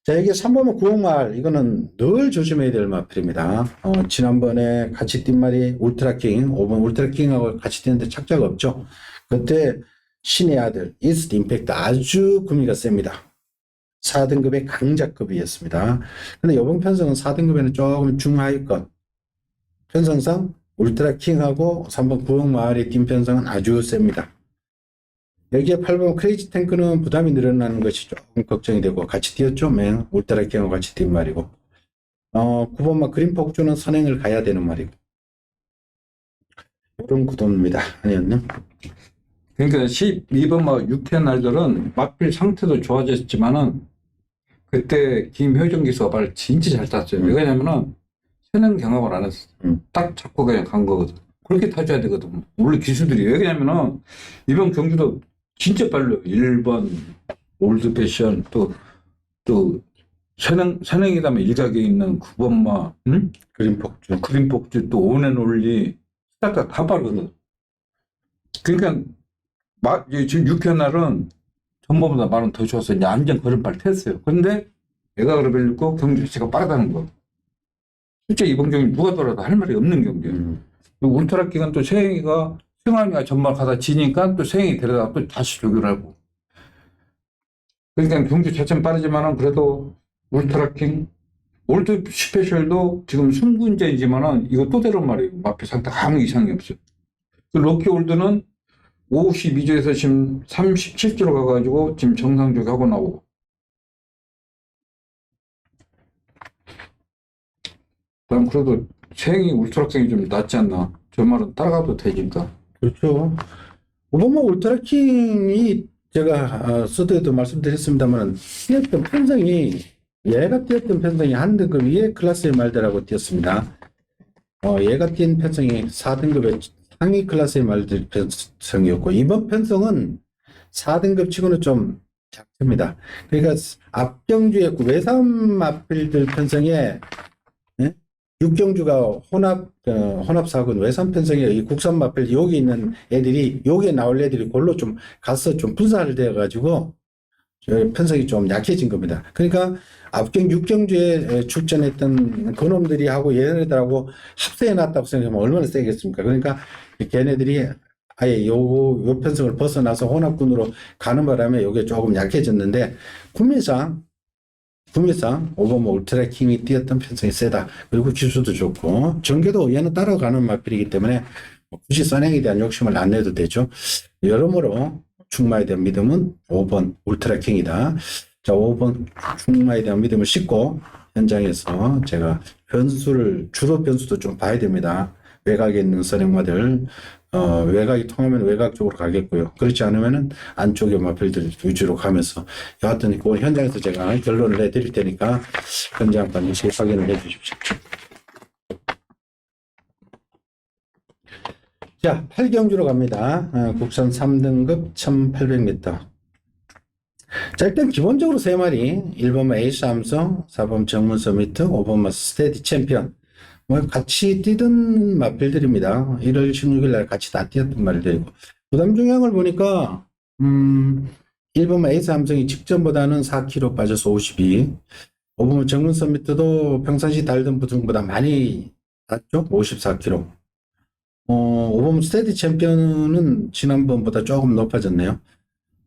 자, 이게 3번은 구홍말. 이거는 늘 조심해야 될 마필입니다. 지난번에 같이 뛴 말이 울트라킹, 5번 울트라킹하고 같이 뛰는데 착자가 없죠. 그때 신의 아들, 이스트 임팩트 아주 구미가 셉니다. 4등급의 강자급이었습니다. 근데 이번 편성은 4등급에는 조금 중하위권. 편성상 울트라킹하고 3번 구홍마을의 팀 편성은 아주 셉니다. 여기에 8번 크레이지 탱크는 부담이 늘어나는 것이 조금 걱정이 되고, 같이 뛰었죠. 맨 울트라킹하고 같이 뛴 말이고. 9번마 그린 폭주는 선행을 가야 되는 말이고. 이런 구도입니다. 아니었나? 그러니까 12번 유쾌한 날들은 마필 상태도 좋아졌지만은 그때 김효정 기수가 발 진짜 잘 탔어요. 왜냐면은 선행 경험을 안 했어. 딱 잡고 그냥 간 거거든. 그렇게 타줘야 되거든. 원래 기수들이. 왜냐면은 이번 경주도 진짜 빨라요. 1번 올드 패션, 또 선행이라면 일각에 있는 9번마 그린 폭주, 또 온앤 올리 스타트가 다 빠르거든. 그러니까 지금 6회 날은 전번보다 말은 더 좋았어요. 이제 안전 걸음발 탔어요. 근데 얘가 그러고 경주 자체가 빠르다는 거. 실제 이번 경기 누가 돌아도 할 말이 없는 경기예요. 울트라 기간 또 세영이가 승환이가 전말 가다 지니까 또 세영이 데려다가 또 다시 조교를 하고. 그러니까 경주 자체는 빠르지만은 그래도 울트라킹, 올드 스페셜도 지금 승군제이지만은 이거 또 되는 말이에요. 마필 상태가 아무 이상이 없어요. 그 럭키 올드는 52조에서 지금 37조로 가가지고 지금 정상적이 하고 나오고. 난 그래도 세영이 울트라킹이 좀 낫지 않나. 저 말은 따라가도 되니까. 그렇죠. 오바마 울트라킹이 제가 서두에도 말씀드렸습니다만, 뛰었던 편성이, 얘가 뛰었던 편성이 한 등급 위에 클래스의 말들하고 뛰었습니다. 얘가 뛴 편성이 4등급의 상위 클래스의 말들 편성이었고, 이번 편성은 4등급 치고는 좀 작습니다. 그러니까 앞경주의 외삼 마필들 편성에 6경주가 혼합사군 외삼 편성에 이 국산 마필 여기 있는 애들이, 여기에 나올 애들이 골로 좀 가서 좀 분사를 되어가지고 편성이 좀 약해진 겁니다. 그러니까 앞경 6경주에 출전했던 그놈들이 하고 얘네들하고 합세해놨다고 생각하면 얼마나 세겠습니까? 그러니까 걔네들이 아예 요 편성을 벗어나서 혼합군으로 가는 바람에 요게 조금 약해졌는데, 구미상 5번 울트라킹이 뛰었던 편성이 세다. 그리고 기수도 좋고, 전개도 얘는 따라가는 마필이기 때문에 굳이 선행에 대한 욕심을 안 내도 되죠. 여러모로 충마에 대한 믿음은 5번 울트라킹이다. 자, 5번 충마에 대한 믿음을 싣고 현장에서 제가 주로 변수도 좀 봐야 됩니다. 외곽에 있는 선행마들, 외곽이 통하면 외곽 쪽으로 가겠고요. 그렇지 않으면은 안쪽에 마필들 위주로 가면서, 여하튼 그 현장에서 제가 결론을 내드릴 테니까 현장 반드시 확인을 해 주십시오. 자, 8경주로 갑니다. 국산 3등급 1800m. 자, 일단 기본적으로 세 마리. 1번만 에이스 삼성, 4번 정문 서미트, 5번만 스테디 챔피언. 뭐 같이 뛰던 마필들입니다. 1월 16일 날 같이 다 뛰었던 말들이고. 부담 중량을 보니까 1번만 에이스 삼성이 직전보다는 4kg 빠져서 52. 5번만 정문 서미트도 평상시 달던 부등보다 많이 낮죠? 54kg. 5번만 스테디 챔피언은 지난번보다 조금 높아졌네요.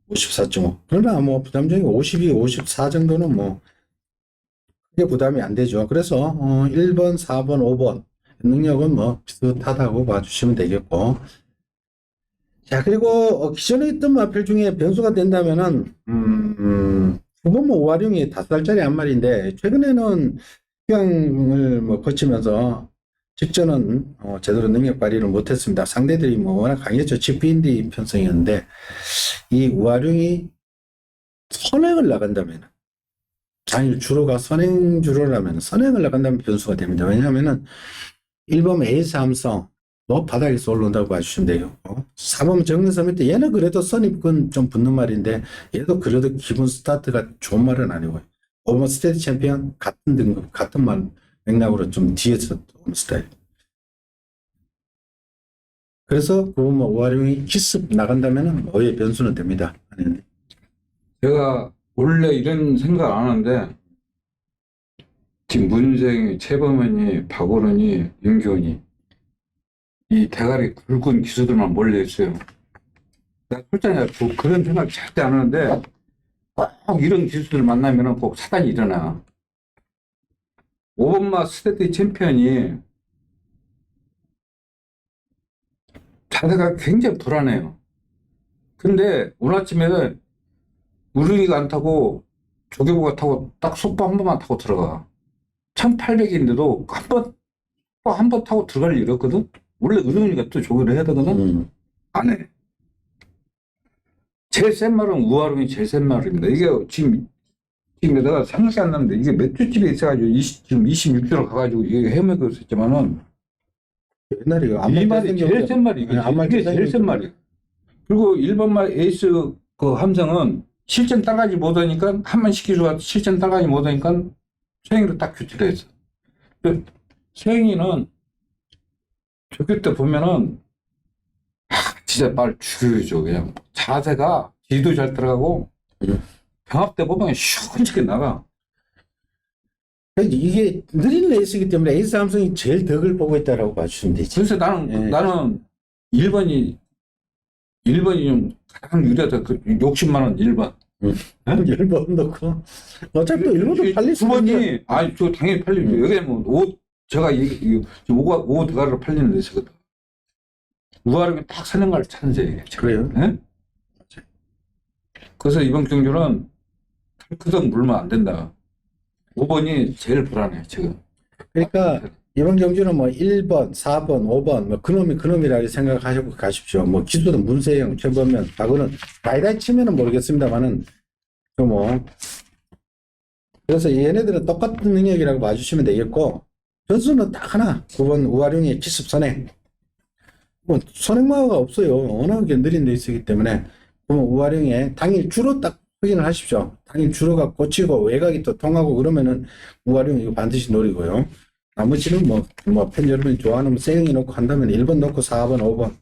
54.5. 그러나 뭐 부담 중에 52, 54 정도는 뭐 크게 부담이 안 되죠. 그래서 1번, 4번, 5번 능력은 뭐 비슷하다고 봐주시면 되겠고. 자, 그리고 기존에 있던 마필 중에 변수가 된다면은 9번 뭐 오화룡이 5살짜리 한 마리인데 최근에는 휴양을 뭐 거치면서 직전은 제대로 능력 발휘를 못했습니다. 상대들이 뭐 워낙 강했죠. 지피인디 편성이었는데 이 우아룡이 선행을 나간다면, 아니 주로가 선행 주로라면 선행을 나간다면 변수가 됩니다. 왜냐하면은 1번 에이스 삼성 너 바닥에서 올라온다고 봐주시면 돼요. 4번 정면 서미트 얘는 그래도 선입근 좀 붙는 말인데 얘도 그래도 기본 스타트가 좋은 말은 아니고요. 5번 스테디 챔피언 같은 등급 같은 말 맥락으로 좀 뒤에서 오는 스타일. 그래서 그뭐 오화룡이 기습 나간다면은 뭐의 변수는 됩니다. 아니, 제가 원래 이런 생각 안 하는데 지금 문생이, 최범현이, 박오른이, 윤기훈이 이 대가리 굵은 기수들만 몰려 있어요. 내가 솔직히 그런 생각 절대 안 하는데 꼭 이런 기수들 만나면 꼭 사단이 일어나. 오번마 스테디 챔피언이 자세가 굉장히 불안해요. 근데 오늘 아침에 우르기가 안 타고 조개부가 타고 딱 속보 한 번만 타고 들어가. 1800인데도 한 번 타고 들어갈 일 없거든? 원래 의료인이가 또 조교를 해야 되거든? 안 해. 제일 센 말은 우아룡이 제일 센 말입니다. 이게 지금 내가 생각이 안 나는데 이게 몇 주집에 있어가지고 지금 26주로 가가지고 이게 헤매고 있었지만은 옛날에 이 말이 제일 센 말이 이게 제일 센 말이야. 그리고 1번말 에이스 그 함성은 실전 따라가지 못하니까 한 번 시키고 실전 따라가지 못하니까 서영이로 딱 교체를 했어. 서영이는 조교 때 보면은 진짜 말 죽여줘. 그냥 자세가 뒤도 잘 들어가고 병합 때 보면 시원하게 나가. 이게 느린 레이스이기 때문에 에이스 삼성이 제일 덕을 보고 있다라고 봐주시면 되지. 그래서 나는 1번이 좀 가장 유리하다. 그 60만 원 1번. 1번 넣고 어차피 또 1번도 팔릴 수 9번이 아니 저 당연히 팔리죠. 여기 뭐 제가 지금 5 대가리로 팔리는 레이스거든. 우아룡이 딱 선행갈 찬스예요. 그래요? 네? 그래서 이번 경주는 덜크덕 물면 안 된다. 5번이 제일 불안해 지금. 그러니까 이번 경주는 뭐 1번, 4번, 5번 뭐 그놈이라 생각하시고 가십시오. 뭐 기수는 문세영, 최범현, 박은은 다이다이 치면은 모르겠습니다만은 뭐 그래서 얘네들은 똑같은 능력이라고 봐주시면 되겠고 변수는 딱 하나 9번 우아룡의 기습 선행. 뭐 선행마가 없어요. 워낙에 느린 레이스이기 때문에 우아룡의 당일 주로 딱 확인을 하십시오. 당일 주로가 꽂히고 외곽이 또 통하고 그러면은 우아룡 이거 반드시 노리고요. 나머지는 뭐 팬 여러분이 좋아하는 세영이 놓고 한다면 1번 놓고 4번, 5번.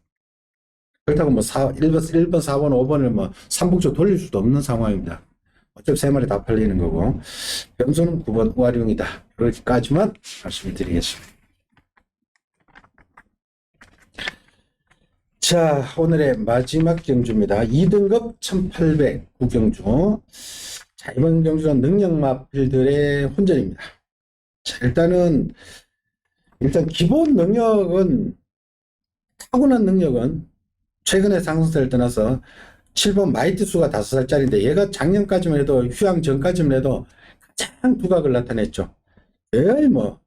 그렇다고 뭐 1번, 4번, 5번을 뭐 삼복조 돌릴 수도 없는 상황입니다. 어차피 세 마리 다 팔리는 거고. 변수는 9번 우아룡이다. 여기까지만 말씀을 드리겠습니다. 자, 오늘의 마지막 경주입니다. 2등급 1800 구경주. 자, 이번 경주는 능력마필들의 혼전입니다. 자, 일단 기본 능력은, 타고난 능력은 최근에 상승세를 떠나서 7번 마이트수가 5살짜리인데 얘가 작년까지만 해도 휴양 전까지만 해도 가장 두각을 나타냈죠. 거의 뭐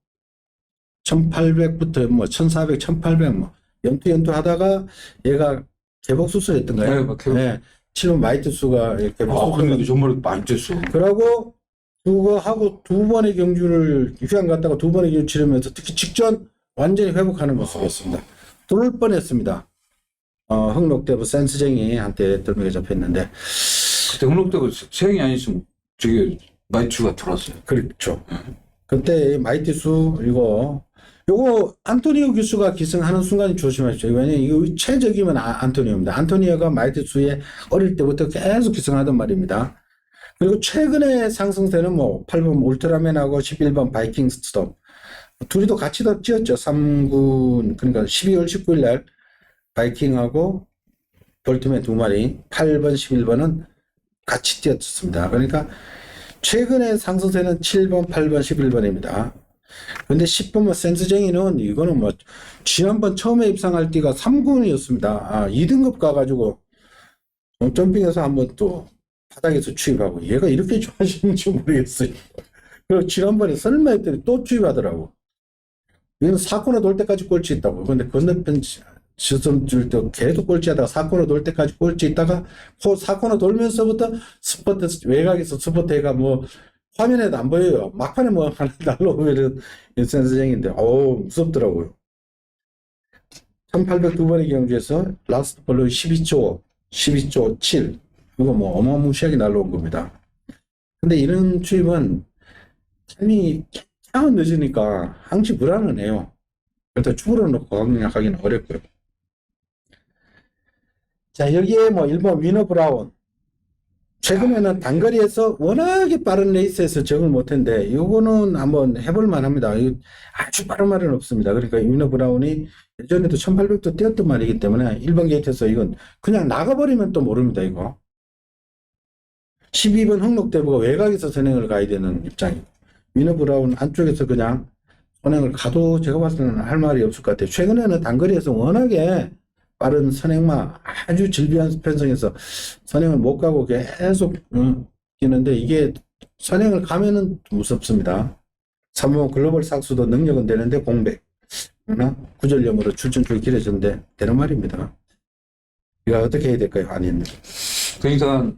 1800부터 뭐 1400, 1800 뭐 연투 하다가 얘가 개복 수술했던가요? 네, 7번 마이트수가 개복 수술. 근데 정말 많이 됐어. 그러고 그거 하고 두 번의 경주를 휴양 갔다가 두 번의 경주 치르면서 특히 직전 완전히 회복하는 모습이었습니다. 들어올 뻔했습니다. 흑록대부 센스쟁이한테 들매가 잡혔는데 그때 흥록되고 세영이 안 있으면 저기 마이투가 들어왔어요. 그렇죠. 그때 마이티수 요거 안토니오 기수가 기승하는 순간 조심하십시오. 왜냐면 이거 최적이면 안토니오입니다. 안토니오가 마이티수에 어릴 때부터 계속 기승하던 말입니다. 그리고 최근에 상승세는 8번 울트라맨하고 11번 바이킹 스톰 둘이도 같이 더 뛰었죠. 3군 그러니까 12월 19일 날 바이킹하고 볼트맨 두 마리 8번 11번은 같이 뛰었습니다. 그러니까 최근에 상승세는 7번 8번 11번입니다. 근데 10번 센스쟁이는 이거는 지난번 처음에 입상할 때가 3군이었습니다. 2등급 가가지고 점핑해서 한번 또 바닥에서 추입하고 얘가 이렇게 좋아하시는지 모르겠어요. 그리고 지난번에 설마 했더니 또 추입하더라고. 얘는 4코너 돌 때까지 꼴찌 있다고. 근데 건너편 시선 줄 때 계속 꼴찌 하다가 4코너 돌 때까지 꼴찌 있다가 4코너 돌면서부터 스포트 외곽에서 스포트가 화면에도 안 보여요. 막판에 하나 날라오면은 센스쟁인데 무섭더라고요. 1802번의 경주에서 라스트 볼로 12조 7 이거 어마무시하게 날라온 겁니다. 근데 이런 추입은 타이밍이 약간 늦으니까 항시 불안은 해요. 그래서 축으로 놓고 강약하기는 어렵고요. 자, 여기에 1번 위너 브라운. 최근에는 단거리에서 워낙에 빠른 레이스에서 적응을 못했는데, 이거는 한번 해볼 만합니다. 아주 빠른 말은 없습니다. 그러니까 위너 브라운이 예전에도 1800도 뛰었던 말이기 때문에 1번 게이트에서 이건 그냥 나가버리면 또 모릅니다, 이거. 12번 흥록대부가 외곽에서 선행을 가야 되는 입장이고, 위너 브라운 안쪽에서 그냥 선행을 가도 제가 봤을 때는 할 말이 없을 것 같아요. 최근에는 단거리에서 워낙에 빠른 선행마 아주 질비한 편성에서 선행을 못 가고 계속 뛰는데 이게 선행을 가면은 무섭습니다. 3번 글로벌 삭수도 능력은 되는데 공백 구절염으로 출전줄이 길어졌는데 되는 말입니다. 이거 어떻게 해야 될까요? 아닙니다. 그러니까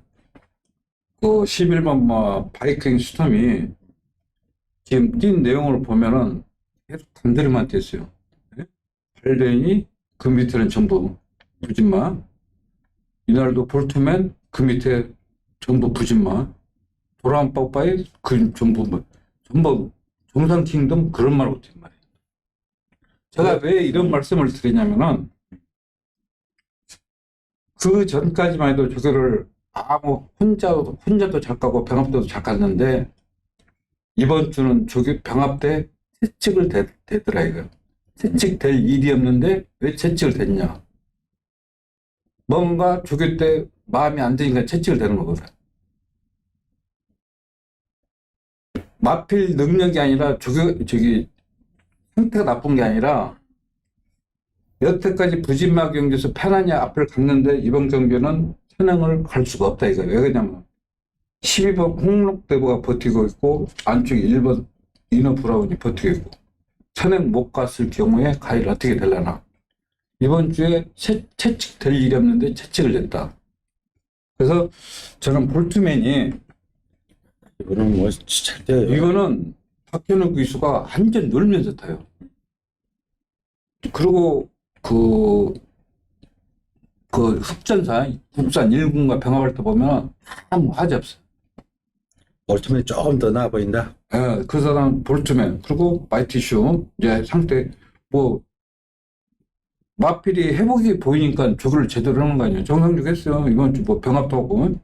그 11번 바이킹 스톰이 지금 뛴 내용을 보면은 계속 단거리만 뛰었어요. 8레인이 그 밑에는 전부 부진마, 이날도 볼트맨 그 밑에 전부 부진마, 도란 빠빠이 그 전부 정상 킹덤 그런 말하고 뛴 말이에요. 제가 왜 이런 말씀을 드리냐면은 그 전까지만 해도 조교를 혼자도 잘 가고 병합대도 잘 갔는데 이번 주는 조교 병합대 채찍을 대더라 이거. 채찍될 일이 없는데 왜 채찍을 댔냐? 뭔가 조교 때 마음이 안 드니까 채찍을 대는 거거든. 마필 능력이 아니라 상태가 나쁜 게 아니라 여태까지 부진마 경기에서 편안히 앞을 갔는데 이번 경기는 선행을 갈 수가 없다 이거예요. 왜 그러냐면 12번 홍록대부가 버티고 있고 안쪽에 1번 이너 브라운이 버티고 있고 선행 못 갔을 경우에 가일 어떻게 되려나. 이번 주에 채찍 될 일이 없는데 채찍을 냈다. 그래서 저는 볼트맨이 이거는 잘 돼요. 이거는 박현욱 기수가 완전 놀면서 타요. 그리고 그 흡전사 국산 1군과 병합할 때 보면 아무 하지 없어요. 볼트맨이 조금 더 나아 보인다. 예, 그 사람 볼트맨 그리고 마이티슈 이제 상태 마필이 회복이 보이니까 저걸 제대로 하는 거 아니에요. 정상적 했어요. 이번 주 병합도 하고.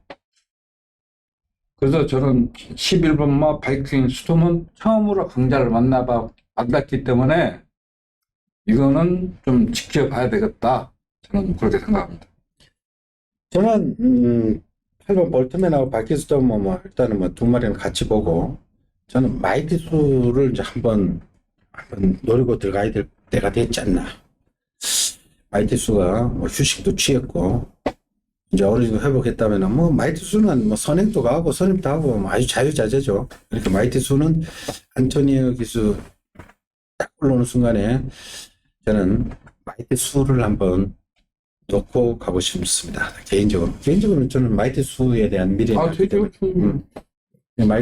그래서 저는 11번 바이킹 스톰은 처음으로 강자를 만났기 때문에 이거는 좀 지켜봐야 되겠다. 저는 그렇게 생각합니다. 저는 8번 볼트맨하고 바이키스도 일단은 두 마리는 같이 보고 저는 마이티수를 이제 한번 노리고 들어가야 될 때가 됐지 않나. 마이티수가 휴식도 취했고 이제 어느 정도 회복했다면 마이티수는 선행도 가고 선임도 하고 아주 자유자재죠. 그러니까 마이티수는 안토니오 기수 딱 올라오는 순간에 저는 마이티수를 한번 놓고 가고 싶습니다. 개인적으로는 저는 마이티수에 대한 미래가 되죠.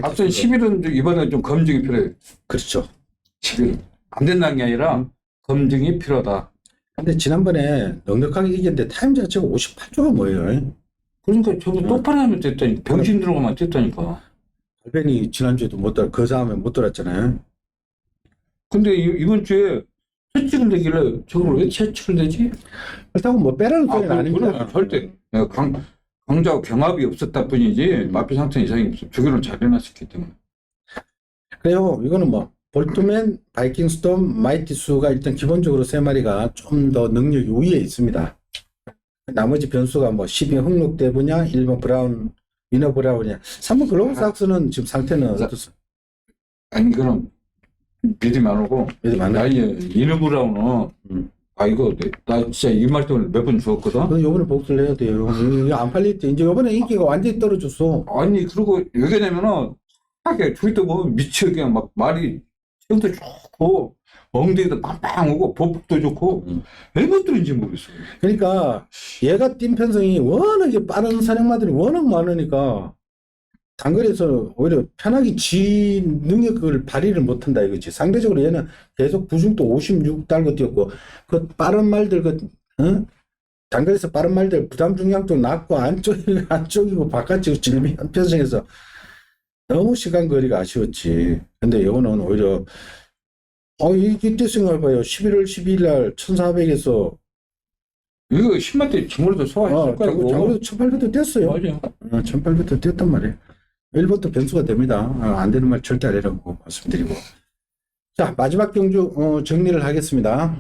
앞선 10일은 이번에 좀 검증이 필요해요. 그렇죠. 10일 안 된다는 게 아니라 검증이 필요하다. 근데 지난번에 넉넉하게 이겼는데 타임 자체가 58초가 뭐예요? 그러니까 저거 똑바로 하면 됐다니. 병신 들어가면 됐다니까. 갈벤이 지난주에도 못 돌아, 그 다음에 못 돌았잖아요. 근데 이번 주에 채찍을 내길래 저걸 왜 채찍을 내지? 그렇다고 뭐 빼라는 소리는 아닙니다. 그건 절대 강자와 경합이 없었다 뿐이지 마피 상태 이상이 없어. 주기는 잘 해놨었기 때문에. 그래요. 이거는 뭐 볼트맨, 바이킹 스톰, 마이티수가 일단 기본적으로 세 마리가 좀 더 능력 우위에 있습니다. 나머지 변수가 뭐 12번 흑록대 분야, 1번 브라운, 위너 브라운이야. 3번 글로벌삭스는 지금 상태는 어떻습니까? 아니 이거는 믿으면 안 오고 그래도 맞나요? 나의 이너브라운은 아 이거 나 진짜 이 말 때문에 몇 번 죽었거든. 그럼 요번에 복수를 해야 돼요. 이거 안 팔릴 때 이제 요번에 인기가 완전히 떨어졌어. 아니 그리고 왜 그러냐면은 하게 트위터 보면 미쳐 그냥 막 말이 체형도 좋고 엉덩이도 빵빵 오고 보폭도 좋고 왜 못들인지 모르겠어. 그러니까 얘가 뛴 편성이 워낙에 빠른 사냥마들이 워낙 많으니까 단거리에서 오히려 편하게 지 능력을 발휘를 못한다 이거지. 상대적으로 얘는 계속 부중도 56 달고 뛰었고 그 빠른 말들 단거리에서 빠른 말들 부담 중량도 낮고 안쪽이고 바깥이고 질비한 편성에서 너무 시간 거리가 아쉬웠지. 근데 이거는 오히려 이때 생각해봐요. 11월 12일 날 1400에서 이거 10만 대 정말도 소화했을 거야. 장거리도 1800도 뛰었어요. 맞아. 1800도 뛰었단 말이에요. 1번도 변수가 됩니다. 안 되는 말 절대 아니라고 말씀드리고. 자, 마지막 경주 정리를 하겠습니다.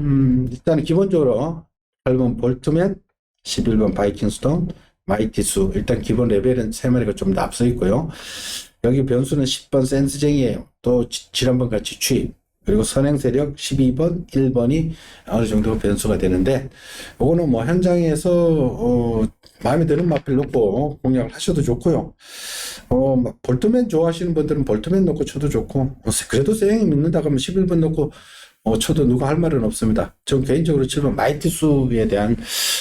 일단 기본적으로 8번 볼트맨, 11번 바이킹 스톰, 마이티수. 일단 기본 레벨은 3마리가 좀 더 앞서 있고요. 여기 변수는 10번 센스쟁이에요. 또 지난번 같이 취입. 그리고 선행 세력 12번, 1번이 어느 정도 변수가 되는데, 요거는 뭐 현장에서, 마음에 드는 마필 놓고 공략을 하셔도 좋고요. 막 볼트맨 좋아하시는 분들은 볼트맨 놓고 쳐도 좋고, 그래도 세형이 믿는다 그러면 11번 놓고 쳐도 누가 할 말은 없습니다. 전 개인적으로 7번 마이티수에 대한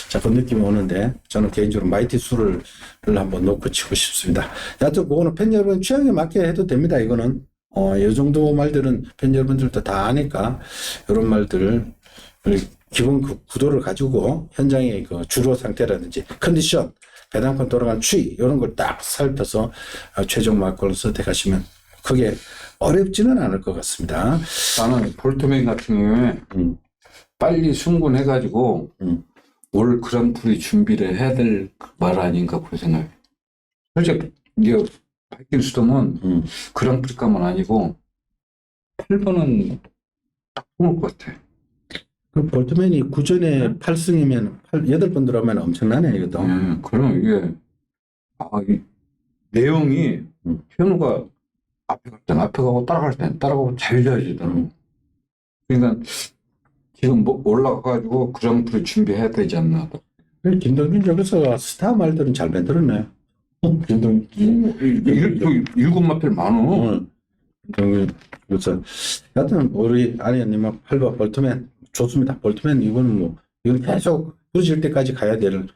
자꾸 느낌이 오는데, 저는 개인적으로 마이티수를 한번 놓고 치고 싶습니다. 여하튼 그거는 팬 여러분 취향에 맞게 해도 됩니다. 이거는. 이 정도 말들은 팬 여러분들도 다 아니까, 이런 말들을, 기본 구도를 가지고, 현장의 그 주로 상태라든지, 컨디션, 배당권 돌아간 추이, 이런 걸 딱 살펴서, 최종 막골을 선택하시면, 크게 어렵지는 않을 것 같습니다. 나는 볼트맨 같은 경우에 빨리 승군해가지고 올 그랑프리 준비를 해야 될 말 아닌가 그런 생각해. 솔직히 이게 바이킹 스톰은 그랑프리감은 아니고 8번은 딱 뽑을 것 같아. 그 볼트맨이 구전에 8승이면 8번 들어가면 엄청나네, 이것도. 그럼 이게 이 내용이 현우가 앞에 갈 땐 앞에 가고 따라갈 땐 따라가고 자유자재더라고. 그러니까 지금 뭐 올라가가지고 그랑프리 준비해야 되지 않나. 김동준 저기서 스타 말들은 잘 만들었네. 김동준. 일곱 마필 많어. 그래서 여하튼 우리 아니님은 8번 볼트맨 좋습니다. 볼트맨 이건 계속 부러질 때까지 가야 될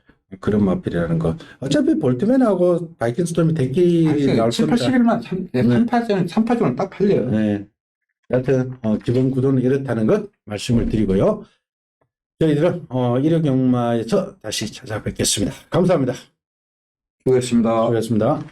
그런 마필이라는 거. 어차피 볼트맨하고 바이킹 스톰이 대끼 나올 7, 겁니다. 80일만 3파전은 딱 팔려요. 네. 여하튼 기본 구도는 이렇다는 것 말씀을 드리고요. 저희들은 일요경마에서 다시 찾아뵙겠습니다. 감사합니다. 수고했습니다. 수고하셨습니다.